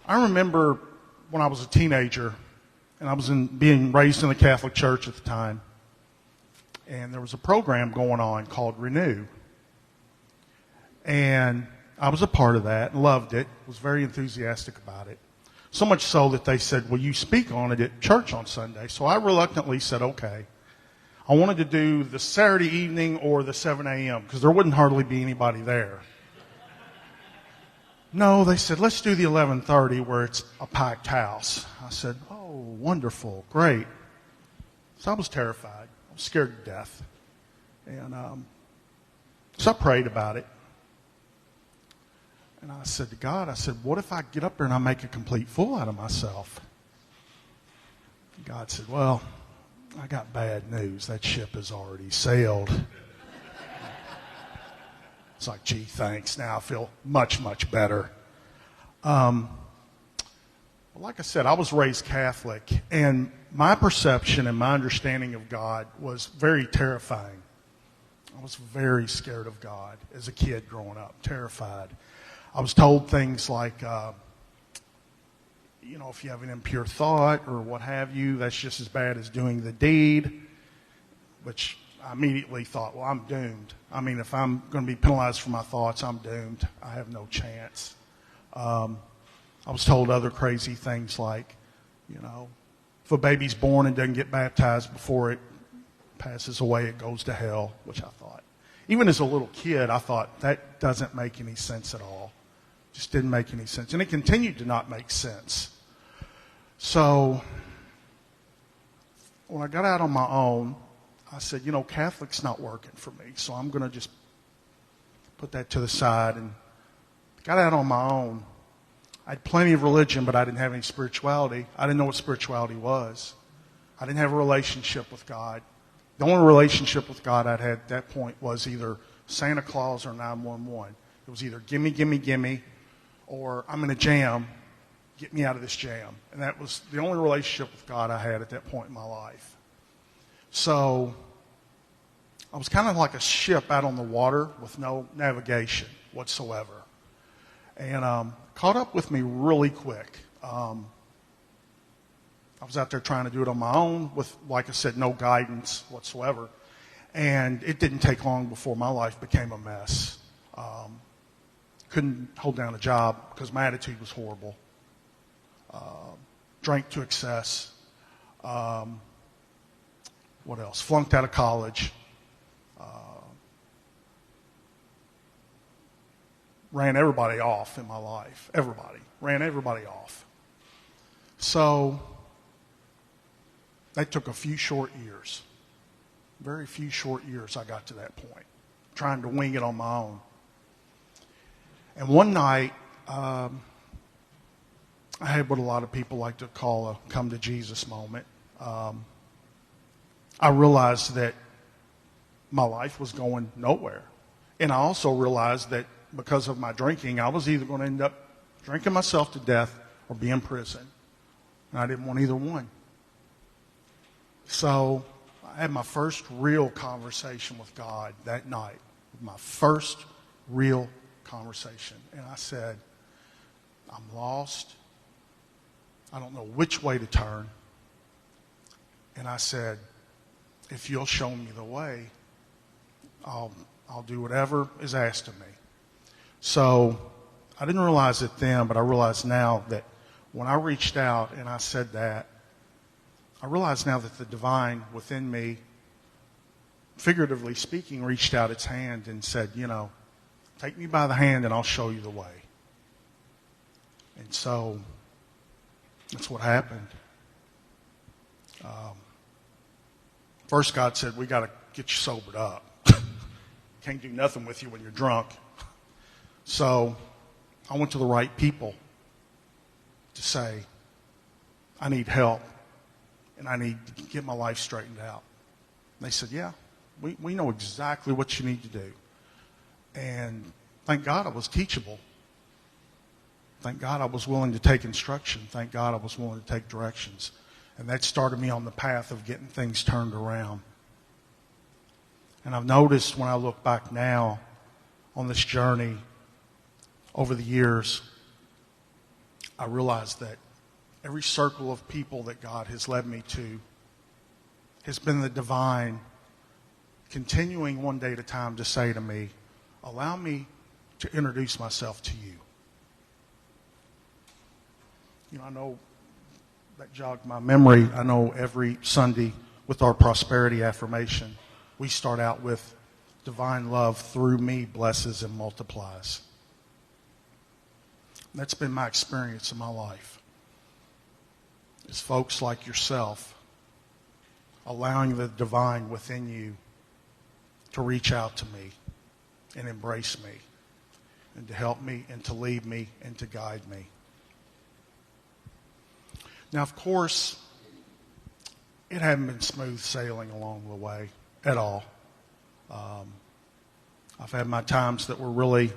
I remember when I was a teenager, and I was being raised in the Catholic Church at the time, and there was a program going on called Renew. And I was a part of that and loved it, was very enthusiastic about it. So much so that they said, will you speak on it at church on Sunday? So I reluctantly said, okay. I wanted to do the Saturday evening or the 7 a.m. because there wouldn't hardly be anybody there. No, they said, let's do the 11:30 where it's a packed house. I said, oh, wonderful, great. So I was terrified. I was scared to death. And so I prayed about it. And I said to God, I said, what if I get up there and I make a complete fool out of myself? And God said, well, I got bad news. That ship has already sailed. It's like, gee, thanks. Now I feel much, much better. Well, like I said, I was raised Catholic, and my perception and my understanding of God was very terrifying. I was very scared of God as a kid growing up, terrified. I was told things like, if you have an impure thought or what have you, that's just as bad as doing the deed, which I immediately thought, well, I'm doomed. I mean, if I'm going to be penalized for my thoughts, I'm doomed. I have no chance. I was told other crazy things like, if a baby's born and doesn't get baptized before it passes away, it goes to hell, which I thought. Even as a little kid, I thought that doesn't make any sense at all. Just didn't make any sense. And it continued to not make sense. So when I got out on my own, I said, Catholic's not working for me, so I'm going to just put that to the side and got out on my own. I had plenty of religion, but I didn't have any spirituality. I didn't know what spirituality was. I didn't have a relationship with God. The only relationship with God I'd had at that point was either Santa Claus or 911. It was either gimme, gimme, gimme, or I'm in a jam, get me out of this jam. And that was the only relationship with God I had at that point in my life. So I was kind of like a ship out on the water with no navigation whatsoever. And caught up with me really quick. I was out there trying to do it on my own with, like I said, no guidance whatsoever. And it didn't take long before my life became a mess. Couldn't hold down a job because my attitude was horrible. Drank to excess. What else? Flunked out of college. Ran everybody off in my life. Everybody. Ran everybody off. So that took a few short years. Very few short years I got to that point. Trying to wing it on my own. And one night, I had what a lot of people like to call a come to Jesus moment. I realized that my life was going nowhere. And I also realized that because of my drinking, I was either going to end up drinking myself to death or be in prison. And I didn't want either one. So I had my first real conversation with God that night. My first real conversation. And I said, I'm lost. I don't know which way to turn. And I said, if you'll show me the way, I'll do whatever is asked of me. So I didn't realize it then, but I realize now that when I reached out and I said that, I realize now that the divine within me, figuratively speaking, reached out its hand and said, take me by the hand and I'll show you the way. And so that's what happened. First, God said, we got to get you sobered up. Can't do nothing with you when you're drunk. So I went to the right people to say, I need help and I need to get my life straightened out. And they said, yeah, we know exactly what you need to do. And thank God I was teachable. Thank God I was willing to take instruction. Thank God I was willing to take directions. And that started me on the path of getting things turned around. And I've noticed when I look back now on this journey over the years, I realized that every circle of people that God has led me to has been the divine, continuing one day at a time to say to me, allow me to introduce myself to you. You know, I know that jogged my memory. I know every Sunday with our prosperity affirmation, we start out with divine love through me blesses and multiplies. That's been my experience in my life. It's folks like yourself allowing the divine within you to reach out to me and embrace me and to help me and to lead me and to guide me. Now, of course, it hadn't been smooth sailing along the way at all. I've had my times that were really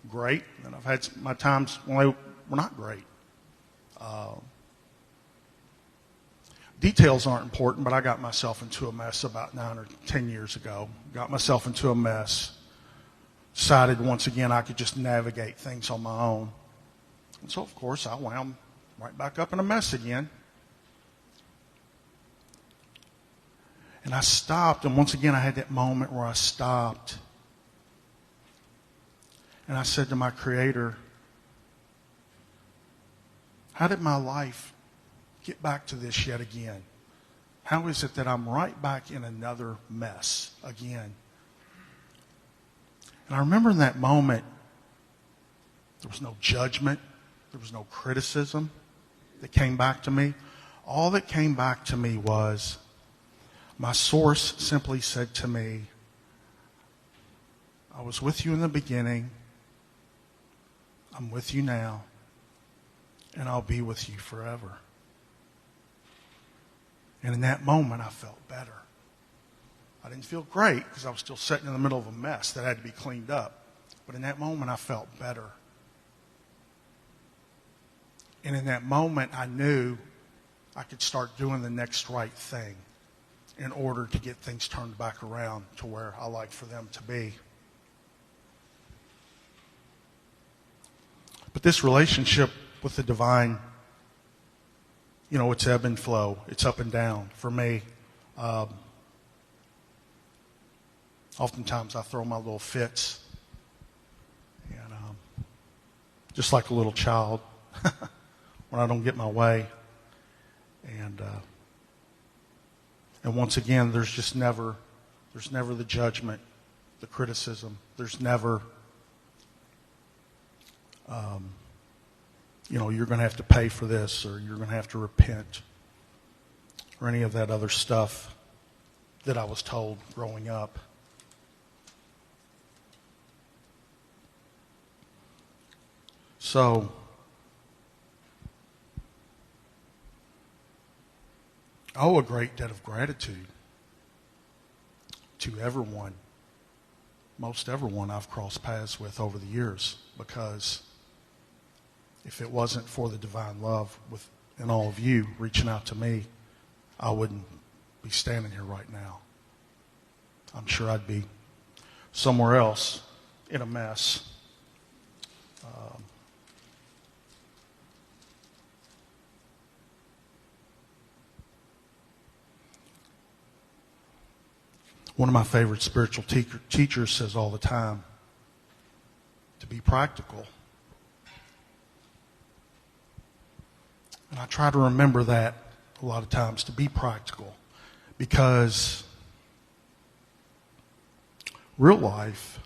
great, and I've had my times when they were not great. Details aren't important, but I got myself into a mess about 9 or 10 years ago. Got myself into a mess. Decided once again I could just navigate things on my own. And so, of course, I wound right back up in a mess again. And I stopped, and once again I had that moment where I stopped. And I said to my Creator, how did my life get back to this yet again? How is it that I'm right back in another mess again? And I remember in that moment, there was no judgment, there was no criticism that came back to me. All that came back to me was my source simply said to me, I was with you in the beginning, I'm with you now, and I'll be with you forever. And in that moment, I felt better. I didn't feel great because I was still sitting in the middle of a mess that had to be cleaned up. But in that moment, I felt better. And in that moment, I knew I could start doing the next right thing in order to get things turned back around to where I like for them to be. But this relationship with the divine, you know, it's ebb and flow. It's up and down for me. Oftentimes I throw my little fits. And just like a little child when I don't get my way. And once again, there's never the judgment, the criticism. There's never, you're going to have to pay for this, or you're going to have to repent, or any of that other stuff that I was told growing up. So, I owe a great debt of gratitude to everyone, most everyone I've crossed paths with over the years, because if it wasn't for the divine love and all of you reaching out to me, I wouldn't be standing here right now. I'm sure I'd be somewhere else in a mess. One of my favorite spiritual teachers says all the time, to be practical. And I try to remember that a lot of times, to be practical, because real life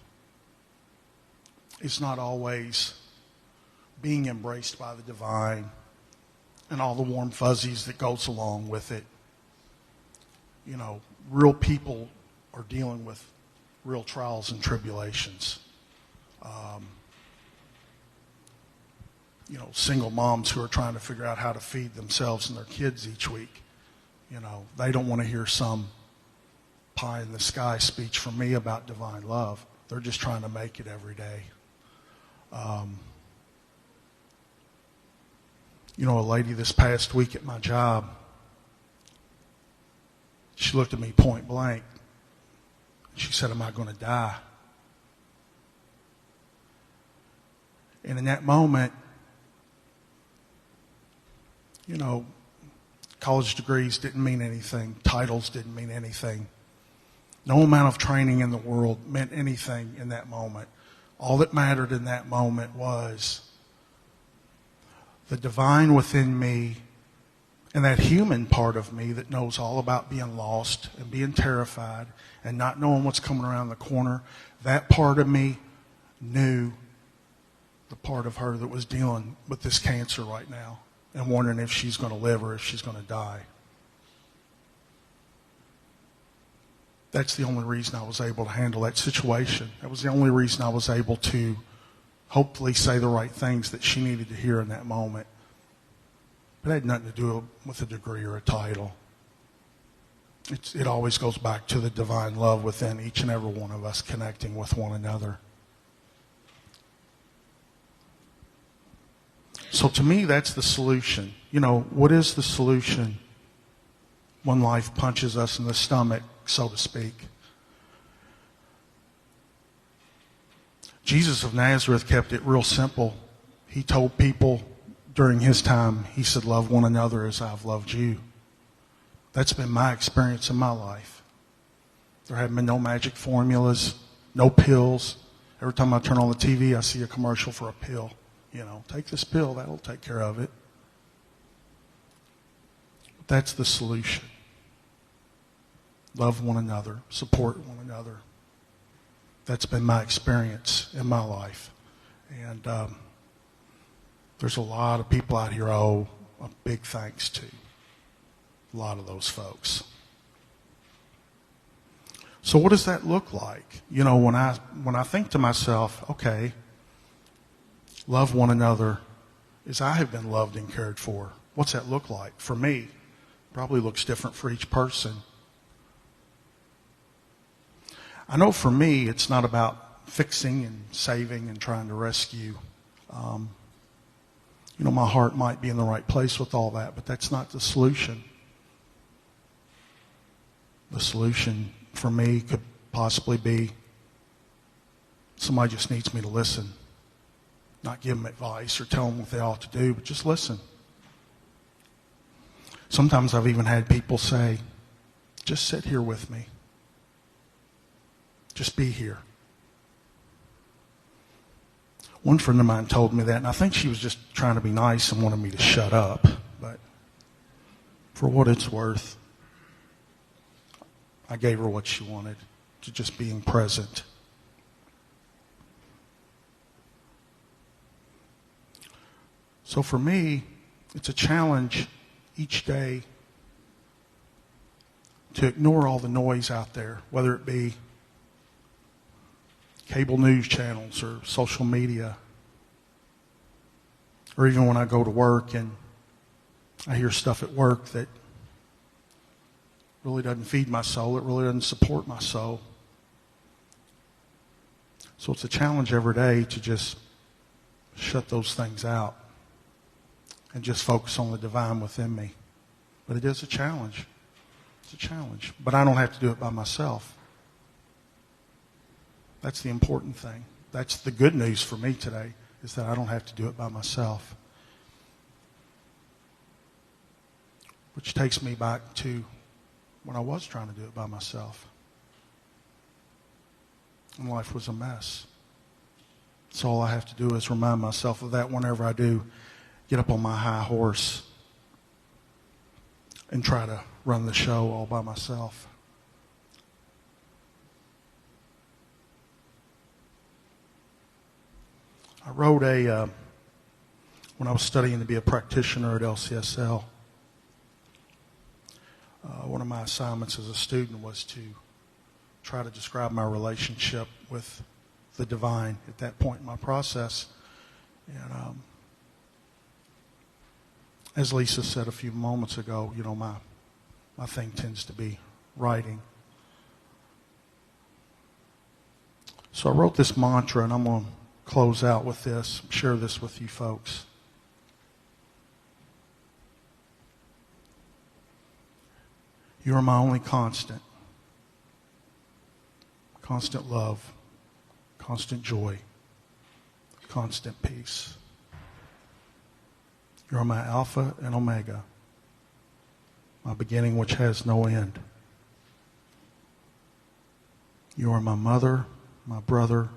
is not always being embraced by the divine and all the warm fuzzies that goes along with it. You know, real people are dealing with real trials and tribulations. Single moms who are trying to figure out how to feed themselves and their kids each week. They don't want to hear some pie in the sky speech from me about divine love. They're just trying to make it every day. A lady this past week at my job, she looked at me point blank. She said, "Am I going to die?" And in that moment, You know, college degrees didn't mean anything. Titles didn't mean anything. No amount of training in the world meant anything in that moment. All that mattered in that moment was the divine within me and that human part of me that knows all about being lost and being terrified and not knowing what's coming around the corner. That part of me knew the part of her that was dealing with this cancer right now and wondering if she's going to live or if she's going to die. That's the only reason I was able to handle that situation. That was the only reason I was able to hopefully say the right things that she needed to hear in that moment. But it had nothing to do with a degree or a title. It always goes back to the divine love within each and every one of us connecting with one another. So to me, that's the solution. You know, what is the solution when life punches us in the stomach, so to speak? Jesus of Nazareth kept it real simple. He told people during his time, he said, love one another as I've loved you. That's been my experience in my life. There have been no magic formulas, no pills. Every time I turn on the TV, I see a commercial for a pill. You know, take this pill, that'll take care of it. That's the solution. Love one another, support one another. That's been my experience in my life. And there's a lot of people out here I owe a big thanks to. A lot of those folks. So what does that look like? You know, when I think to myself, okay, love one another as I have been loved and cared for. What's that look like? For me, probably looks different for each person. I know for me, it's not about fixing and saving and trying to rescue. You know, my heart might be in the right place with all that, but that's not the solution. The solution for me could possibly be somebody just needs me to listen. Not give them advice or tell them what they ought to do, but just listen. Sometimes I've even had people say, just sit here with me. Just be here. One friend of mine told me that, and I think she was just trying to be nice and wanted me to shut up. But for what it's worth, I gave her what she wanted, to just being present. So for me, it's a challenge each day to ignore all the noise out there, whether it be cable news channels or social media, or even when I go to work and I hear stuff at work that really doesn't feed my soul, it really doesn't support my soul. So it's a challenge every day to just shut those things out and just focus on the divine within me. But it is a challenge. It's a challenge. But I don't have to do it by myself. That's the important thing. That's the good news for me today, is that I don't have to do it by myself. Which takes me back to when I was trying to do it by myself. And life was a mess. So all I have to do is remind myself of that whenever I do get up on my high horse and try to run the show all by myself. I wrote when I was studying to be a practitioner at LCSL, one of my assignments as a student was to try to describe my relationship with the divine at that point in my process. And as Lisa said a few moments ago, you know, my thing tends to be writing. So I wrote this mantra, and I'm going to close out with this, share this with you folks. You are my only constant. Constant love, constant joy, constant peace. You are my Alpha and Omega, my beginning which has no end. You are my mother, my brother,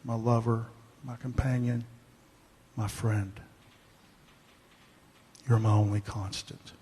my lover, my companion, my friend. You're my only constant.